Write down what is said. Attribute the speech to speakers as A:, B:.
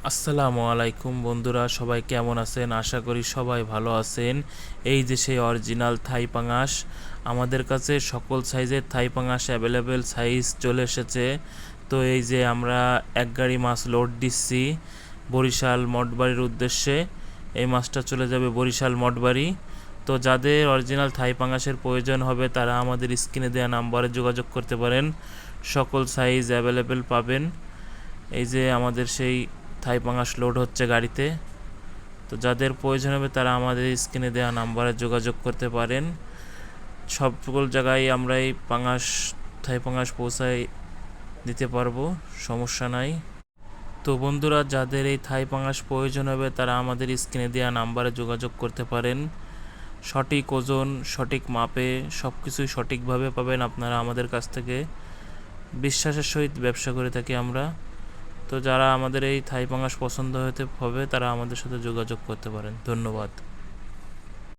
A: আসসালামু আলাইকুম বন্ধুরা, সবাই কেমন আছেন? আশা করি সবাই ভালো আছেন। এই যে সেই অরিজিনাল থাই পাঙাশ, আমাদের কাছে সকল সাইজের থাই পাঙাশ অ্যাভেলেবেল সাইজ চলে এসেছে। তো এই যে আমরা এক গাড়ি মাছ লোড দিচ্ছি বরিশাল মঠবাড়ির উদ্দেশ্যে। এই মাছটা চলে যাবে বরিশাল মঠবাড়ি। তো যাদের অরিজিনাল থাই পাঙাশের প্রয়োজন হবে তারা আমাদের স্ক্রিনে দেওয়া নাম্বারে যোগাযোগ করতে পারেন, সকল সাইজ অ্যাভেলেবেল পাবেন। এই যে আমাদের সেই থাই পাঙাশ লোড হচ্ছে গাড়িতে। তো যাদের প্রয়োজন হবে তারা আমাদের স্ক্রিনে দেওয়া নাম্বারে যোগাযোগ করতে পারেন। সকল জায়গায় আমরা এই থাই পাঙাশ পৌঁছায় দিতে পারবো, সমস্যা নাই। তো বন্ধুরা, যাদের এই থাই পাঙাশ প্রয়োজন হবে তারা আমাদের স্ক্রিনে দেওয়া নাম্বারে যোগাযোগ করতে পারেন। সঠিক ওজন, সঠিক মাপে সব কিছুই সঠিকভাবে পাবেন আপনারা আমাদের কাছ থেকে। বিশ্বাসের সহিত ব্যবসা করে থাকি আমরা। তো যারা আমাদের এই থাই পাঙাশ পছন্দ হতে হবে তারা আমাদের সাথে যোগাযোগ করতে পারেন। ধন্যবাদ।